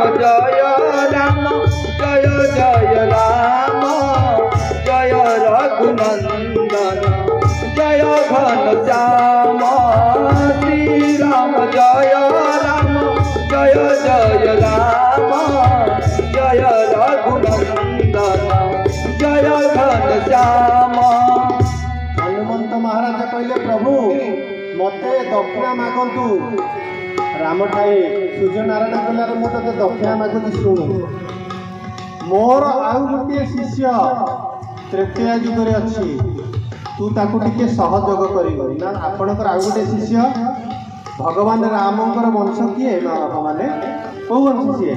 जय राम जय जय राम जय रघुनंदन जय घन श्याम श्री राम जय राम जय जय राम जय रघुनंदन जय घन श्याम। हनुमंत महाराज कहले प्रभु मते दक्षिणा मागंतु राम ठाए सूर्य नारायण कहला मु ते दक्षिणा मागुची शुणु मोर आउ गोटे शिष्य तृतीय युगरे अच्छी तू ताकू टिके सहयोग करिबो ना आपणकर आउ गोटे शिष्य भगवान रामंकर वंश किए माँ बापा माने कौ वंश सी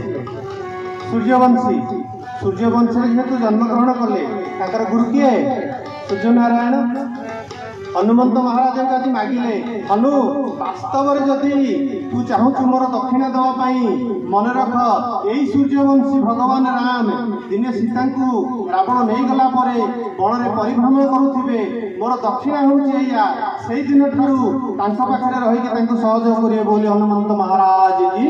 सूर्यवंशी सूर्यवंश जेहेतु जन्मग्रहण कले ताकर गुरु किए सूर्य नारायण। हनुमंत महाराज आज मागिले हनु वास्तव जदि तू चाहूँ मोर दक्षिणा देवाई मन रख यही सूर्यवंशी भगवान राम दिने सीता को रावण नहीं गला बन में परिभ्रमण करुवे मोर दक्षिणा हूँ दिन ठारू पाखे रही सहयोग करेंगे बोली हनुमंत महाराज की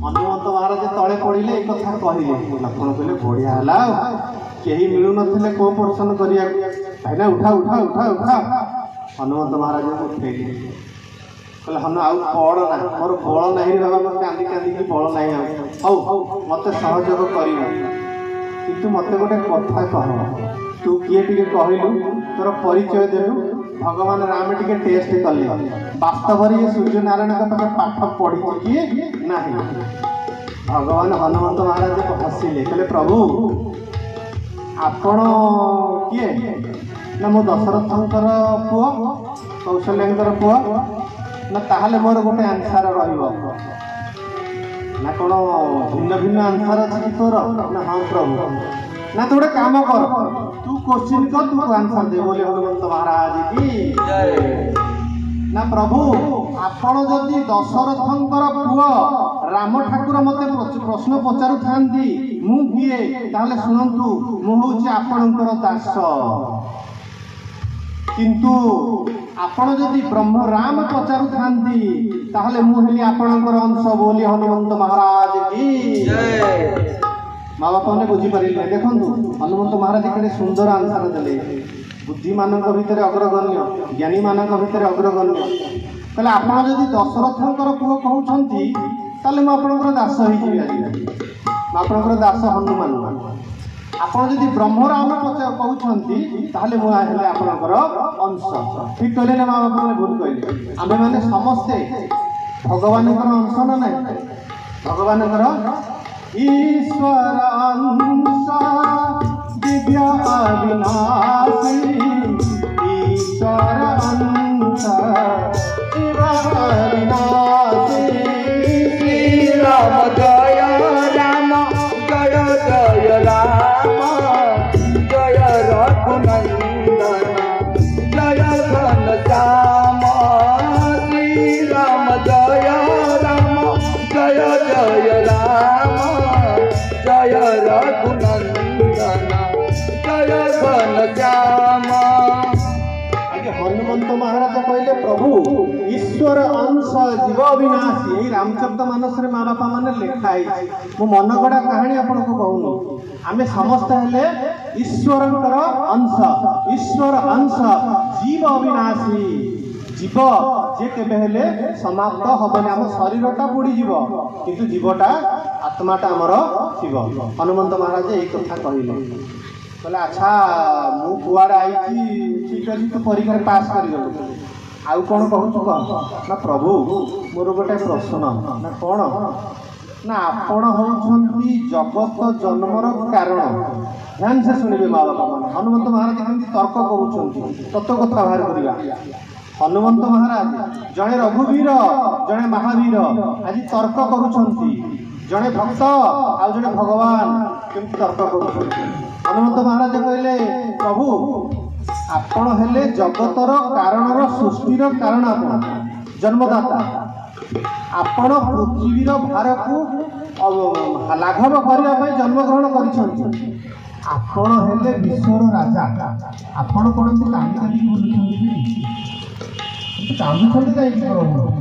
हनुमंत महाराज तले पड़े एक कथा कहले लक्ष्मण कहले बढ़िया है कहीं मिलू नथिले को पर्सन करिया भाईना उठा उठा उठा उठा हनुमंत महाराज को उठेली कहले हनु आउ बड़ ना मोर बल नहीं बाबा मत कांदी कांदी की बल नहीं हौ हौ मत सहयोग करियो किंतु मत गोटे कथा कह तू किए टिके कहलु तोर परिचय देलु भगवान राम टिके टेस्ट कले वास्तव ये सूर्य नारायण का पाठ पढ़ी कि नहीं। भगवान हनुमंत महाराज को हसिले कहले प्रभु आपण किए ना मो दशरथंकर पुआ कौशल्यांकर पुआ ना ताहले मोर गोटे आंसर रहिबो ना कोन भिन्न भिन्न आंसर अछि तोर ना हाँ प्रभु ना तो गोटे काम कर तू क्वेश्चन कर तू आंसर दे बोले हनुमंत महाराज की जय। ना प्रभु आपण जदि दशरथंकर पुआ राम ठाकुर मते प्रश्न पचारू थांती मु किए ताहले सुनंतु मु होछि आपणकर दास किंतु आपण जदि ब्रह्म राम पचारू थांती ताहले मु हेली आपणकर अंश बोली हनुमंत महाराज की जय। माँ बापा ने बुझी पारे देखु हनुमंत महाराज के सुंदर आंसर देले बुद्धिमान भितर अग्रगण्य ज्ञानी मान भितर अग्रगण्य कहले आपण जदि दशरथंकर पुओ कहउछंती ताले मु आपणकर दास होइछि आपणकर दास हनुमान आपण जदि ब्रह्मराम कहउछंती ताले मु हेले आपणकर अंश ठीक कहले ना माँ बापा ने भूल कहले आमे माने समस्ते भगवानकर अंश ना नहीं भगवानकर ईश्वर अंश दिव्य अविनाशी ईश्वर अंश दिव्य अविनाशी श्री राम जय राम जय जय राम जय रघुनंदन जय घन श्याम श्री राम जय राम जय जय राम जय रघुनंदन जय घन श्याम। हनुमंत महाराज कहले प्रभु ईश्वर अंश जीव अविनाशी यही रामचरित मानस रे माँ बापा माने लिखाई मो मन गड़ा कहानी आपन को कहूनी आमे समस्त हेले ईश्वरंकर अंश ईश्वर अंश जीव अविनाशी जीव जे केबे हेले समाप्त हबने आम शरीरटा बुड़ी जीव किंतु जीवटा आत्माटा आमर शिव हनुमंत महाराज यही कथा कहले कहले अच्छा मु कुआड़े आई ठीक अच्छे तू परीक्षा पास कर आउ कौन कहूँ कह ना प्रभु मोर गोटे प्रश्न ना कौन ना आपण होउछंती जगत जन्मर कारण ध्यान से सुनिबे माँ बापा मैंने हनुमंत महाराज केमती तर्क करुछंती तत्व कथा बाहर करिबा हनुमंत महाराज जड़े रघुवीर जड़े महावीर आज तर्क करुछंती जड़े भक्त आउ जड़े भगवान केमती तर्क करुछंती हनुमंत महाराज कहले प्रभु आपण हेले जगतर कारणर सृष्टिर कारण आपण जन्मदाता आपण पृथ्वीर भार को लाघव करने जन्मग्रहण कर आपण हेले विश्वर राजा आपण कौन कांदी कांदी कांदुंट कहीं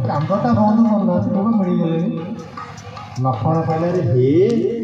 कामटा बंद करना मिलगले ଲକ୍ଷ୍ମଣ କହିଲେ ହେ